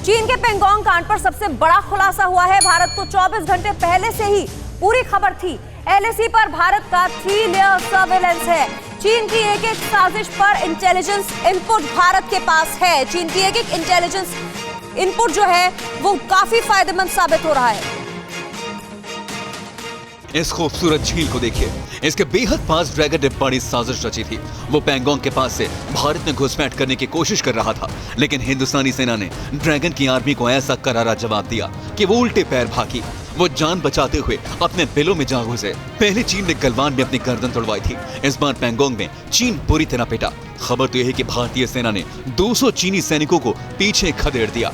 चीन के पेंगोंग कांड पर सबसे बड़ा खुलासा हुआ है। भारत को 24 घंटे पहले से ही पूरी खबर थी। एलएसी पर भारत का 3 लेयर सर्वेलेंस है। चीन की एक एक साजिश पर इंटेलिजेंस इनपुट भारत के पास है। चीन की एक एक इंटेलिजेंस इनपुट जो है वो काफी फायदेमंद साबित हो रहा है। इस खूबसूरत झील को देखिए। इसके बेहद पास ड्रैगन ने बड़ी साजिश रची थी। वो पेंगोंग के पास से भारत में घुसपैठ करने की कोशिश कर रहा था, लेकिन हिंदुस्तानी सेना ने ड्रैगन की आर्मी को ऐसा करारा जवाब दिया कि वो उल्टे पैर भागी। वो जान बचाते हुए अपने बिलों में जा घुसे। पहले चीन ने गलवान में अपनी गर्दन तोड़वाई थी, इस बार पेंगोंग में चीन पूरी तरह पिटा। खबर तो यह है कि भारतीय सेना ने 200 चीनी सैनिकों को पीछे खदेड़ दिया।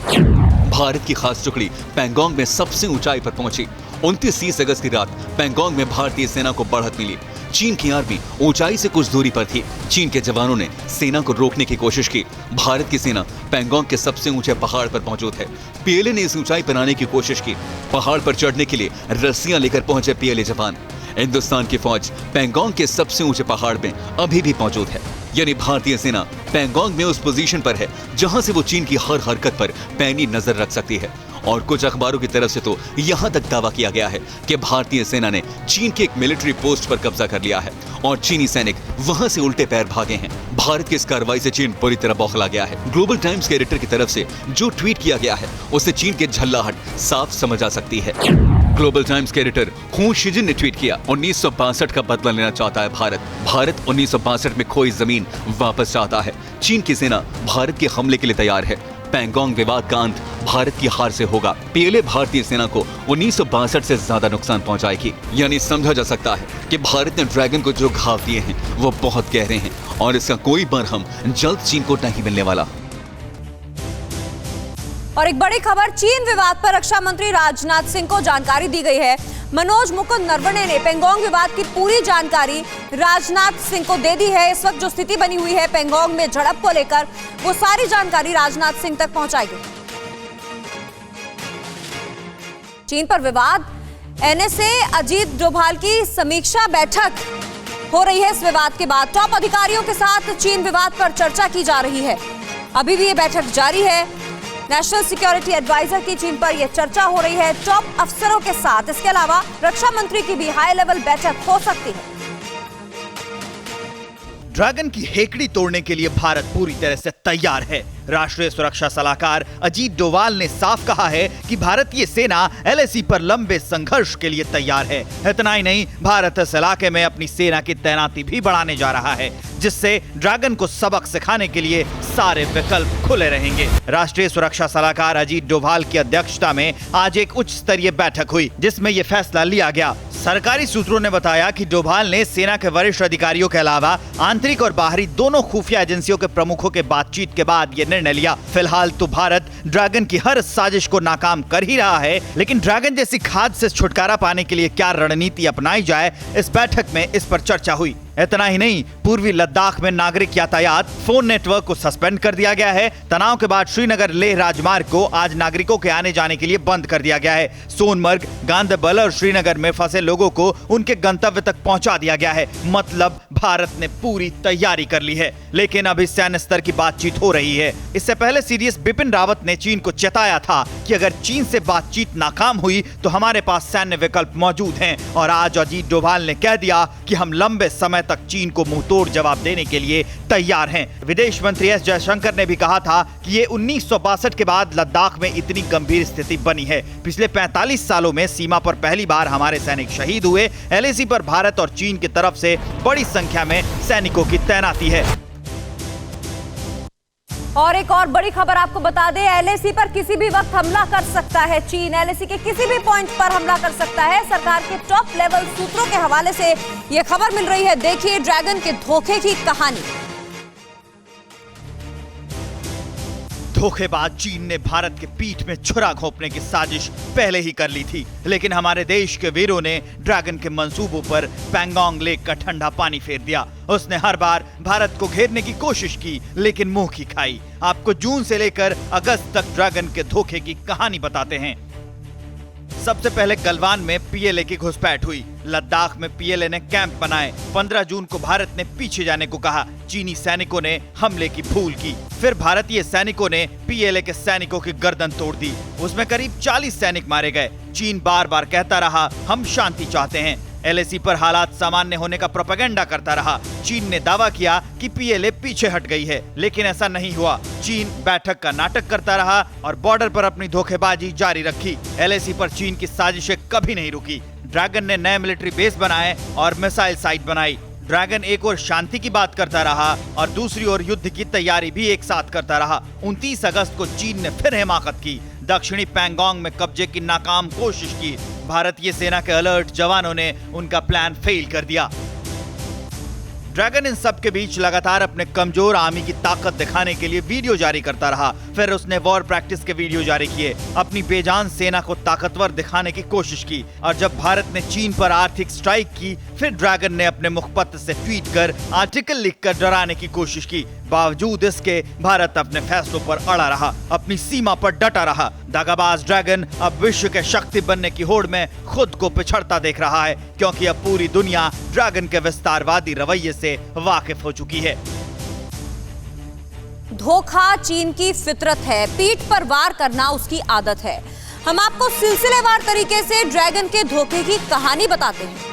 भारत की खास टुकड़ी पेंगोंग में सबसे ऊंचाई पर पहुंची। 29 अगस्त की रात पेंगोंग में भारतीय सेना को बढ़त मिली। चीन की आर्मी ऊंचाई से कुछ दूरी पर थी। चीन के जवानों ने सेना को रोकने की कोशिश की। भारत की सेना पेंगोंग के सबसे ऊंचे पहाड़ पर मौजूद है। पीएलए ने इस ऊंचाई पर आने की कोशिश की। पहाड़ पर चढ़ने के लिए रस्सियां लेकर पहुंचे पीएलए जवान। हिंदुस्तान की फौज पेंगोंग के सबसे ऊंचे पहाड़ में अभी भी मौजूद है, यानी भारतीय सेना पेंगोंग में उस पोजीशन पर है जहां से वो चीन की हर हरकत पर पैनी नजर रख सकती है। और कुछ अखबारों की तरफ से तो यहां तक दावा किया गया है कि भारतीय सेना ने चीन के एक मिलिट्री पोस्ट पर कब्जा कर लिया है और चीनी सैनिक वहां से उल्टे पैर भागे हैं। भारत की इस कार्रवाई से चीन पूरी तरह बौखला गया है। ग्लोबल टाइम्स के एडिटर की तरफ से जो ट्वीट किया गया है उससे चीन के झल्लाहट साफ समझ आ सकती है। ग्लोबल टाइम्स के एडिटर हू शिजिन ने ट्वीट किया, 1962 का बदला लेना चाहता है भारत 1962 में खोई जमीन वापस चाहता है। चीन की सेना भारत के हमले के लिए तैयार है। पेंगोंग विवाद का अंत भारत की हार से होगा। पीएलए भारतीय सेना को 1962 से ज्यादा नुकसान पहुंचाएगी। यानी समझा जा सकता है कि भारत ने ड्रैगन को जो घाव दिए हैं वो बहुत गहरे हैं और इसका कोई मरहम जल्द चीन को नहीं मिलने वाला। और एक बड़ी खबर, चीन विवाद पर रक्षा मंत्री राजनाथ सिंह को जानकारी दी गई है। मनोज मुकुंद नरवणे ने पेंगोंग विवाद की पूरी जानकारी राजनाथ सिंह को दे दी है। इस वक्त जो स्थिति बनी हुई है पेंगोंग में झड़प को लेकर, वो सारी जानकारी राजनाथ सिंह तक पहुंचाई गई। चीन पर विवाद, एनएसए अजीत डोभाल की समीक्षा बैठक हो रही है। इस विवाद के बाद टॉप अधिकारियों के साथ चीन विवाद पर चर्चा की जा रही है। अभी भी ये बैठक जारी है। नेशनल सिक्योरिटी एडवाइजर की चीन पर यह चर्चा हो रही है टॉप अफसरों के साथ। इसके अलावा रक्षा मंत्री की भी हाई लेवल बैठक हो सकती है। ड्रैगन की हेकड़ी तोड़ने के लिए भारत पूरी तरह से तैयार है। राष्ट्रीय सुरक्षा सलाहकार अजीत डोभाल ने साफ कहा है कि भारतीय सेना एलएसी पर लंबे संघर्ष के लिए तैयार है। इतना ही नहीं, भारत इस इलाके में अपनी सेना की तैनाती भी बढ़ाने जा रहा है, जिससे ड्रैगन को सबक सिखाने के लिए सारे विकल्प खुले रहेंगे। राष्ट्रीय सुरक्षा सलाहकार अजीत डोभाल की अध्यक्षता में आज एक उच्च स्तरीय बैठक हुई, जिसमें यह फैसला लिया गया। सरकारी सूत्रों ने बताया कि डोभाल ने सेना के वरिष्ठ अधिकारियों के अलावा आंतरिक और बाहरी दोनों खुफिया एजेंसियों के प्रमुखों के बातचीत के बाद यह निर्णय लिया। फिलहाल तो भारत ड्रैगन की हर साजिश को नाकाम कर ही रहा है, लेकिन ड्रैगन जैसी खाद से छुटकारा पाने के लिए क्या रणनीति अपनाई जाए, इस बैठक में इस पर चर्चा हुई। इतना ही नहीं, पूर्वी लद्दाख में नागरिक यातायात फोन नेटवर्क को सस्पेंड कर दिया गया है। तनाव के बाद श्रीनगर लेह राजमार्ग को आज नागरिकों के आने जाने के लिए बंद कर दिया गया है। सोनमर्ग, गांधरबल और श्रीनगर में फंसे लोगों को उनके गंतव्य तक पहुंचा दिया गया है। मतलब भारत ने पूरी तैयारी कर ली है, लेकिन अभी सैन्य स्तर की बातचीत हो रही है। इससे पहले सीडीएस बिपिन रावत ने चीन को चेताया था कि अगर चीन से बातचीत नाकाम हुई तो हमारे पास सैन्य विकल्प मौजूद हैं। और आज अजीत डोभाल ने कह दिया कि हम लंबे समय तक चीन को मुंहतोड़ जवाब देने के लिए तैयार हैं। विदेश मंत्री एस जयशंकर ने भी कहा था कि ये 1962 के बाद लद्दाख में इतनी गंभीर स्थिति बनी है। पिछले 45 सालों में सीमा पर पहली बार हमारे सैनिक शहीद हुए। एलएसी पर भारत और चीन की तरफ से बड़ी संख्या में सैनिकों की तैनाती है। और एक और बड़ी खबर आपको बता दें, एलएसी पर किसी भी वक्त हमला कर सकता है चीन। एलएसी के किसी भी पॉइंट पर हमला कर सकता है। सरकार के टॉप लेवल सूत्रों के हवाले से यह खबर मिल रही है। देखिए ड्रैगन के धोखे की कहानी। धोखेबाज चीन ने भारत के पीठ में छुरा घोंपने की साजिश पहले ही कर ली थी, लेकिन हमारे देश के वीरों ने ड्रैगन के मंसूबों पर पेंगोंग लेक का ठंडा पानी फेर दिया। उसने हर बार भारत को घेरने की कोशिश की, लेकिन मुंह की खाई। आपको जून से लेकर अगस्त तक ड्रैगन के धोखे की कहानी बताते हैं। सबसे पहले गलवान में पीएलए की घुसपैठ हुई। लद्दाख में पीएलए ने कैंप बनाए। 15 जून को भारत ने पीछे जाने को कहा। चीनी सैनिकों ने हमले की भूल की। फिर भारतीय सैनिकों ने पीएलए के सैनिकों की गर्दन तोड़ दी। उसमें करीब 40 सैनिक मारे गए। चीन बार बार कहता रहा, हम शांति चाहते हैं। एलएसी पर हालात सामान्य होने का प्रोपेगेंडा करता रहा। चीन ने दावा किया कि पीएलए पीछे हट गई है, लेकिन ऐसा नहीं हुआ। चीन बैठक का नाटक करता रहा और बॉर्डर पर अपनी धोखेबाजी जारी रखी। एलएसी पर चीन की साजिशें कभी नहीं रुकी। ड्रैगन ने नए मिलिट्री बेस बनाए और मिसाइल साइट बनाई। ड्रैगन एक और शांति की बात करता रहा और दूसरी ओर युद्ध की तैयारी भी एक साथ करता रहा। 29 अगस्त को चीन ने फिर हिमाकत की। दक्षिणी पैंगोंग में कब्जे की नाकाम कोशिश की। भारतीय सेना के अलर्ट जवानों ने उनका प्लान फेल कर दिया। ड्रैगन इन सब के बीच लगातार अपने कमजोर आर्मी की ताकत दिखाने के लिए वीडियो जारी करता रहा। फिर उसने वॉर प्रैक्टिस के वीडियो जारी किए। अपनी बेजान सेना को ताकतवर दिखाने की कोशिश की। और जब भारत ने चीन पर आर्थिक स्ट्राइक की, फिर ड्रैगन ने अपने मुखपत्र से ट्वीट कर आर्टिकल लिखकर डराने की कोशिश की। बावजूद इसके भारत अपने फैसलों पर अड़ा रहा, अपनी सीमा पर डटा रहा। दगाबाज ड्रैगन अब विश्व के शक्ति बनने की होड़ में खुद को पिछड़ता देख रहा है, क्योंकि अब पूरी दुनिया ड्रैगन के विस्तारवादी रवैये से वाकिफ हो चुकी है। धोखा चीन की फितरत है, पीठ पर वार करना उसकी आदत है। हम आपको सिलसिलेवार तरीके से ड्रैगन के धोखे की कहानी बताते हैं।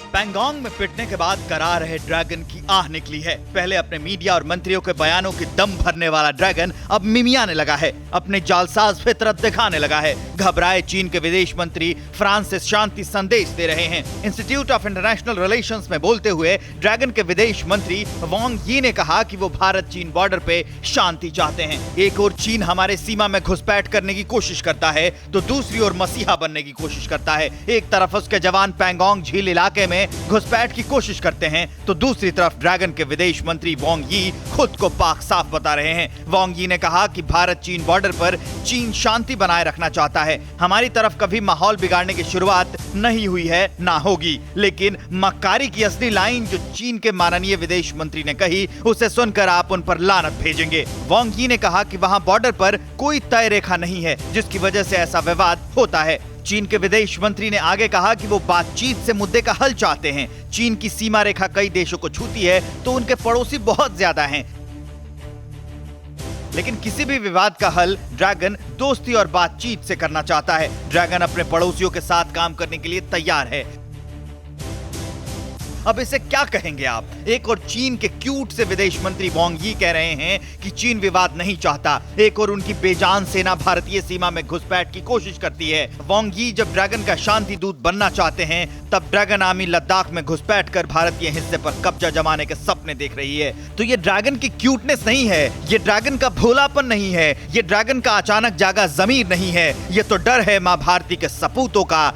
पैंगोंग में पिटने के बाद करार है ड्रैगन की आह निकली है। पहले अपने मीडिया और मंत्रियों के बयानों की दम भरने वाला ड्रैगन अब मिमियाने लगा है, अपने जालसाज फितरत दिखाने लगा है। घबराए चीन के विदेश मंत्री फ्रांस से शांति संदेश दे रहे हैं। इंस्टीट्यूट ऑफ इंटरनेशनल रिलेशंस में बोलते हुए ड्रैगन के विदेश मंत्री वांग यी ने कहा कि वो भारत चीन बॉर्डर पे शांति चाहते हैं। एक और चीन हमारे सीमा में घुसपैठ करने की कोशिश करता है, तो दूसरी ओर मसीहा बनने की कोशिश करता है। एक तरफ उसके जवान पैंगोंग झील इलाके में घुसपैठ की कोशिश करते हैं, तो दूसरी तरफ ड्रैगन के विदेश मंत्री वांग यी खुद को पाक साफ बता रहे हैं। वांग यी ने कहा कि भारत चीन बॉर्डर पर चीन शांति बनाए रखना चाहता है। हमारी तरफ कभी माहौल बिगाड़ने की शुरुआत नहीं हुई है, ना होगी। लेकिन मक्कारी की असली लाइन जो चीन के माननीय विदेश मंत्री ने कही, उसे सुनकर आप उन पर लानत भेजेंगे। वांग यी ने कहा कि वहां बॉर्डर पर कोई तय रेखा नहीं है, जिसकी वजह से ऐसा विवाद होता है। चीन के विदेश मंत्री ने आगे कहा कि वो बातचीत से मुद्दे का हल चाहते हैं। चीन की सीमा रेखा कई देशों को छूती है, तो उनके पड़ोसी बहुत ज्यादा हैं। लेकिन किसी भी विवाद का हल ड्रैगन दोस्ती और बातचीत से करना चाहता है। ड्रैगन अपने पड़ोसियों के साथ काम करने के लिए तैयार है। अब इसे क्या कहेंगे आप? एक और चीन के क्यूट से विदेश मंत्री वांग यी कह रहे हैं कि चीन विवाद नहीं चाहता। एक और उनकी बेजान सेना भारतीय सीमा में घुसपैठ की कोशिश करती है। वांग यी जब ड्रैगन का शांति दूत बनना चाहते हैं, तब ड्रैगन आर्मी लद्दाख में घुसपैठ कर भारतीय हिस्से पर कब्जा जमाने के सपने देख रही है। तो ये ड्रैगन की क्यूटनेस नहीं है, ये ड्रैगन का भोलापन नहीं है, ये ड्रैगन का अचानक जागा जमीर नहीं है, ये तो डर है मां भारती के सपूतों का।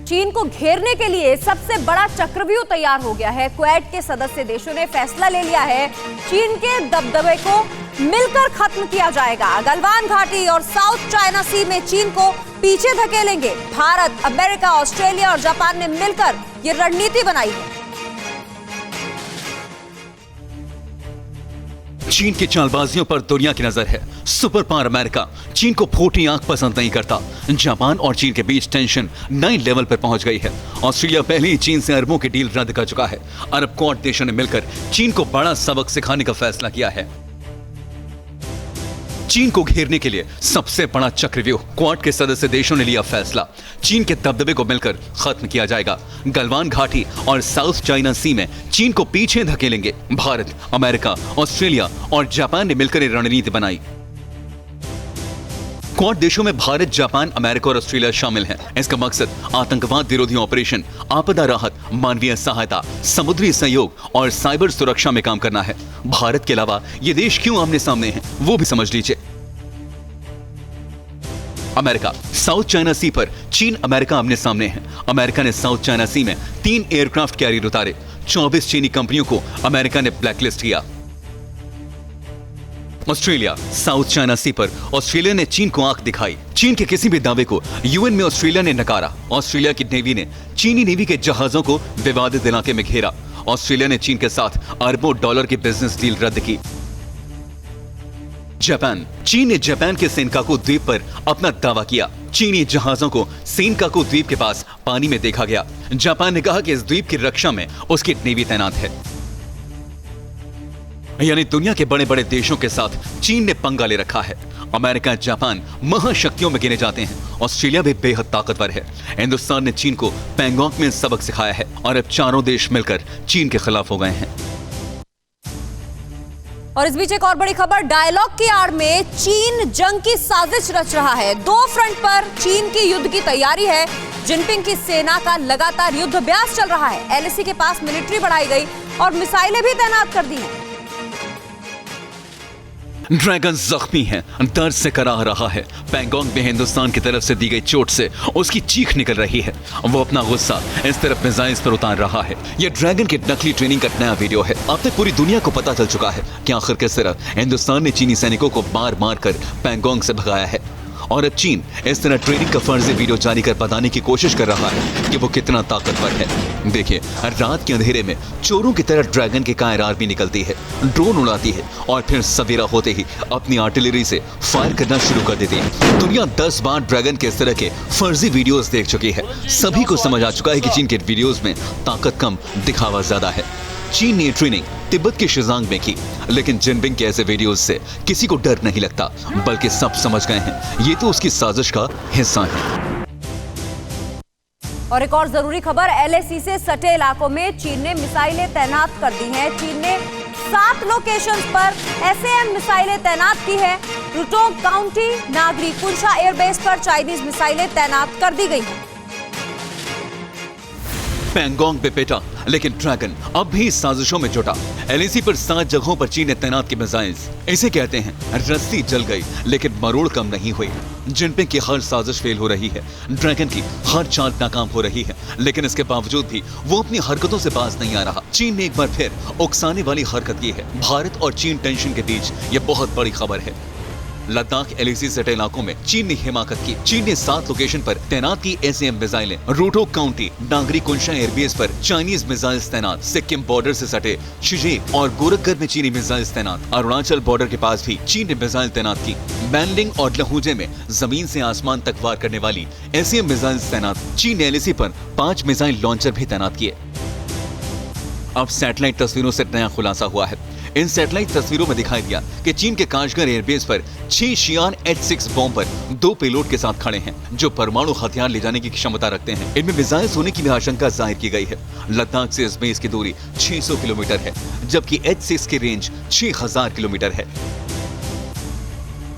चीन को घेरने के लिए सबसे बड़ा चक्रव्यूह तैयार हो गया है। क्वेड के सदस्य देशों ने फैसला ले लिया है, चीन के दबदबे को मिलकर खत्म किया जाएगा। गलवान घाटी और साउथ चाइना सी में चीन को पीछे धकेलेंगे। भारत, अमेरिका, ऑस्ट्रेलिया और जापान ने मिलकर ये रणनीति बनाई है। चीन की चालबाजियों पर दुनिया की नजर है। सुपर पावर अमेरिका चीन को फूटी आंख पसंद नहीं करता। जापान और चीन के बीच टेंशन नए लेवल पर पहुंच गई है। ऑस्ट्रेलिया पहले ही चीन से अरबों की डील रद्द कर चुका है। अरब क्वाड देशों ने मिलकर चीन को बड़ा सबक सिखाने का फैसला किया है। चीन को घेरने के लिए सबसे बड़ा चक्रव्यूह क्वाड के सदस्य देशों ने लिया फैसला। चीन के दबदबे को मिलकर खत्म किया जाएगा। गलवान घाटी और साउथ चाइना सी में चीन को पीछे धकेलेंगे। भारत, अमेरिका, ऑस्ट्रेलिया और जापान ने मिलकर ये रणनीति बनाई। क्वाड देशों में भारत, जापान, अमेरिका और ऑस्ट्रेलिया शामिल हैं। इसका मकसद आतंकवाद विरोधी ऑपरेशन, आपदा राहत, मानवीय सहायता, समुद्री सहयोग और साइबर सुरक्षा में काम करना है। भारत के अलावा ये देश क्यों आमने सामने हैं, वो भी समझ लीजिए। अमेरिका, साउथ चाइना सी पर चीन अमेरिका आमने सामने हैं। अमेरिका ने साउथ चाइना सी में 3 एयरक्राफ्ट कैरियर उतारे। 24 चीनी कंपनियों को अमेरिका ने ब्लैकलिस्ट किया। ऑस्ट्रेलिया साउथ चाइना सी पर ऑस्ट्रेलिया ने चीन को आंख दिखाई। चीन के किसी भी दावे को यूएन में ऑस्ट्रेलिया ने नकारा। ऑस्ट्रेलिया की नेवी ने चीनी नेवी के जहाजों को विवादित इलाके में घेरा। ऑस्ट्रेलिया ने चीन के साथ अरबों डॉलर की बिजनेस डील रद्द की। जापान, चीन ने जापान के सेनकाकू द्वीप पर अपना दावा किया। चीनी जहाजों को सेनकाकू द्वीप के पास पानी में देखा गया। जापान ने कहा कि इस द्वीप की रक्षा में उसकी नेवी तैनात है। यानी दुनिया के बड़े बड़े देशों के साथ चीन ने पंगा ले रखा है। अमेरिका, जापान महाशक्तियों में गिने जाते हैं। ऑस्ट्रेलिया भी बेहद ताकतवर है। हिंदुस्तान ने चीन को पैंगोंग में सबक सिखाया है और अब चारों देश मिलकर चीन के खिलाफ हो गए हैं। और इस बीच एक और बड़ी खबर, डायलॉग की आड़ में चीन जंग की साजिश रच रहा है। 2 फ्रंट पर चीन की युद्ध की तैयारी है। जिनपिंग की सेना का लगातार युद्ध अभ्यास चल रहा है। एलएसी के पास मिलिट्री बढ़ाई गई और मिसाइलें भी तैनात कर दी हैं। ड्रैगन जख्मी है, दर्द से कराह रहा है। पैंगोंग में हिंदुस्तान की तरफ से दी गई चोट से उसकी चीख निकल रही है। वो अपना गुस्सा इस तरफ मिसाइल्स पर उतार रहा है। ये ड्रैगन की नकली ट्रेनिंग का नया वीडियो है। अब तक पूरी दुनिया को पता चल चुका है कि आखिर किस तरह हिंदुस्तान ने चीनी सैनिकों को मार मार कर पैंगोंग से भगाया है। और अब चीन इस तरह ट्रेनिंग का फर्जी वीडियो जारी कर बताने की कोशिश कर रहा है कि वो कितना ताकतवर है। देखिए, रात के अंधेरे में चोरों की तरह ड्रैगन की कायर आर्मी निकलती है, ड्रोन उड़ाती है और फिर सवेरा होते ही अपनी आर्टिलरी से फायर करना शुरू कर देती है। दुनिया 10 बार ड्रैगन के इस तरह के फर्जी वीडियोस देख चुकी है। सभी को समझ आ चुका है कि चीन के वीडियोस में ताकत कम, दिखावा ज्यादा है। चीन ने ट्रेनिंग तिब्बत के शिजांग में की, लेकिन जिनपिंग के ऐसे वीडियोस से किसी को डर नहीं लगता, बल्कि सब समझ गए हैं ये तो उसकी साजिश का हिस्सा है। और एक और जरूरी खबर, एलएसी से सटे इलाकों में चीन ने मिसाइलें तैनात कर दी हैं। चीन ने 7 लोकेशंस पर एसएएम मिसाइलें तैनात की है। रुटोंग काउंटी नागरी कुंशा एयरबेस पर चाइनीज मिसाइलें तैनात कर दी गई हैं। पैंगोंग पे पिटा, लेकिन ड्रैगन अब भी साजिशों में जुटा। एलएसी पर 7 जगहों पर चीन ने तैनात की मिसाइल्स। इसे कहते हैं रस्सी जल गई लेकिन मरोड़ कम नहीं हुई। जिनपिंग की हर साजिश फेल हो रही है। ड्रैगन की हर चाल नाकाम हो रही है, लेकिन इसके बावजूद भी वो अपनी हरकतों से बाज नहीं आ रहा। चीन ने एक बार फिर उकसाने वाली हरकत की है। भारत और चीन टेंशन के बीच ये बहुत बड़ी खबर है। लद्दाख एलएसी सटे इलाकों में चीन ने हिमाकत की। चीन ने 7 लोकेशन पर तैनात की एसएएम मिसाइलें। रुटोंग काउंटी नागरी कुंशा एयरबेस पर चाइनीज मिसाइल्स तैनात। सिक्किम बॉर्डर से सटे शिजे और गोरखगढ़ में चीनी मिसाइल्स तैनात। अरुणाचल बॉर्डर के पास भी चीन ने मिसाइल तैनात की। बैनलिंग और लहूजे में जमीन से आसमान तक वार करने वाली एसएएम मिसाइल्स तैनात। चीन ने एलएसी पर 5 मिसाइल लॉन्चर भी तैनात किए। अब सैटेलाइट तस्वीरों से नया खुलासा हुआ है। इन सैटेलाइट तस्वीरों में दिखाई दिया कि चीन के काशगर एयरबेस पर 6 शियान H-6 बॉम्ब पर 2 पेलोड के साथ खड़े हैं, जो परमाणु हथियार ले जाने की क्षमता रखते हैं। इनमें मिसाइल्स होने की भी आशंका जाहिर की गई है। लद्दाख से इस बेस की दूरी 600 किलोमीटर है, जबकि H-6 की रेंज 6000 किलोमीटर है।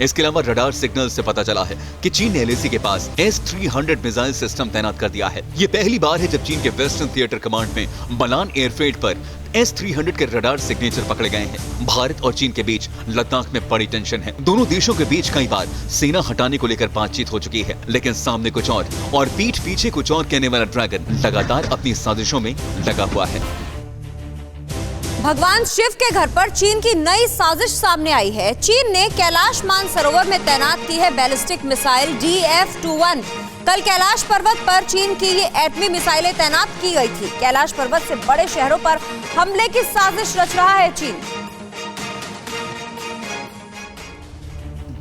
इसके अलावा रडार सिग्नल से पता चला है कि चीन ने एलएसी के पास S-300 मिसाइल सिस्टम तैनात कर दिया है। ये पहली बार है जब चीन के वेस्टर्न थिएटर कमांड में बलान एयरफील्ड पर S-300 के रडार सिग्नेचर पकड़े गए हैं। भारत और चीन के बीच लद्दाख में बड़ी टेंशन है। दोनों देशों के बीच कई बार सेना हटाने को लेकर बातचीत हो चुकी है, लेकिन सामने कुछ और पीठ पीछे कुछ और कहने वाला ड्रैगन लगातार अपनी साजिशों में लगा हुआ है। भगवान शिव के घर पर चीन की नई साजिश सामने आई है। चीन ने कैलाश मानसरोवर में तैनात की है बैलिस्टिक मिसाइल DF-21। कल कैलाश पर्वत पर चीन की ये एटमी मिसाइलें तैनात की गई थी। कैलाश पर्वत से बड़े शहरों पर हमले की साजिश रच रहा है चीन।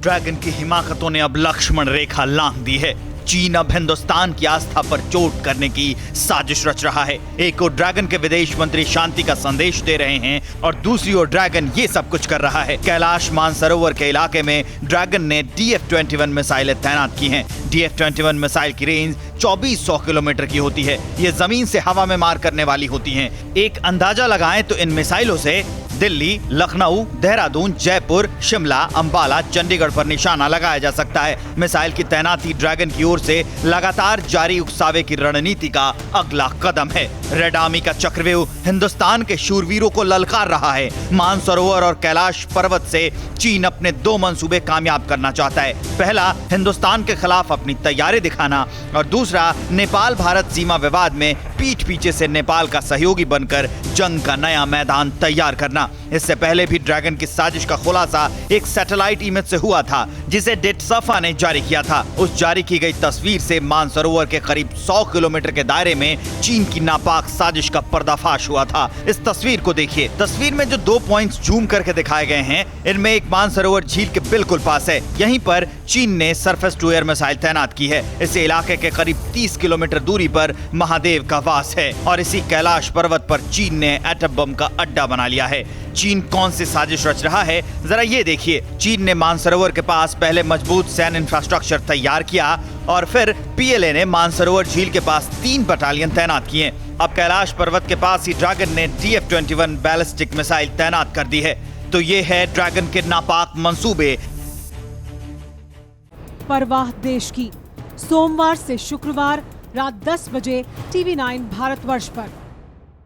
ड्रैगन की हिमाकतों ने अब लक्ष्मण रेखा लांघ दी है। चीन अब हिंदुस्तान की आस्था पर चोट करने की साजिश रच रहा है। एक ओर ड्रैगन के विदेश मंत्री शांति का संदेश दे रहे हैं और दूसरी ओर ड्रैगन ये सब कुछ कर रहा है। कैलाश मानसरोवर के इलाके में ड्रैगन ने DF-21 मिसाइलें तैनात की हैं। DF-21 मिसाइल की रेंज 2400 किलोमीटर की होती है। ये जमीन से हवा में मार करने वाली होती हैं। एक अंदाजा लगाएं तो इन मिसाइलों से दिल्ली, लखनऊ, देहरादून, जयपुर, शिमला, अंबाला, चंडीगढ़ पर निशाना लगाया जा सकता है। मिसाइल की तैनाती ड्रैगन की ओर से लगातार जारी उकसावे की रणनीति का अगला कदम है। रेड आर्मी का चक्रव्यूह हिंदुस्तान के शूरवीरों को ललकार रहा है। मानसरोवर और कैलाश पर्वत से चीन अपने 2 मंसूबे कामयाब करना चाहता है। पहला, हिंदुस्तान के खिलाफ अपनी तैयारी दिखाना और दूसरा, नेपाल भारत सीमा विवाद में पीठ पीछे से नेपाल का सहयोगी बनकर जंग का नया मैदान तैयार करना। किया। इससे पहले भी ड्रैगन की साजिश का खुलासा एक सैटेलाइट इमेज से हुआ था, जिसे डेटसफा ने जारी किया था। उस जारी की गई तस्वीर से मानसरोवर के करीब 100 किलोमीटर के दायरे में चीन की नापाक साजिश का पर्दाफाश हुआ था। इस तस्वीर को देखिए। तस्वीर में जो 2 पॉइंट्स जूम करके दिखाए गए हैं, इनमें एक मानसरोवर झील के बिल्कुल पास है। यहीं पर चीन ने सरफेस टू एयर मिसाइल तैनात की है। इस इलाके के करीब 30 किलोमीटर दूरी पर महादेव का वास है और इसी कैलाश पर्वत पर चीन ने एटम बम का अड्डा बना लिया है। चीन कौन सी साजिश रच रहा है, जरा ये देखिए। चीन ने मानसरोवर के पास पहले मजबूत सैन्य इंफ्रास्ट्रक्चर तैयार किया और फिर पीएलए ने मानसरोवर झील के पास 3 बटालियन तैनात किए। अब कैलाश पर्वत के पास ही ड्रैगन ने DF-21 बैलिस्टिक मिसाइल तैनात कर दी है। तो ये है ड्रैगन के नापाक मंसूबे। परवाह देश की, सोमवार से शुक्रवार रात 10 बजे TV9 भारतवर्ष पर।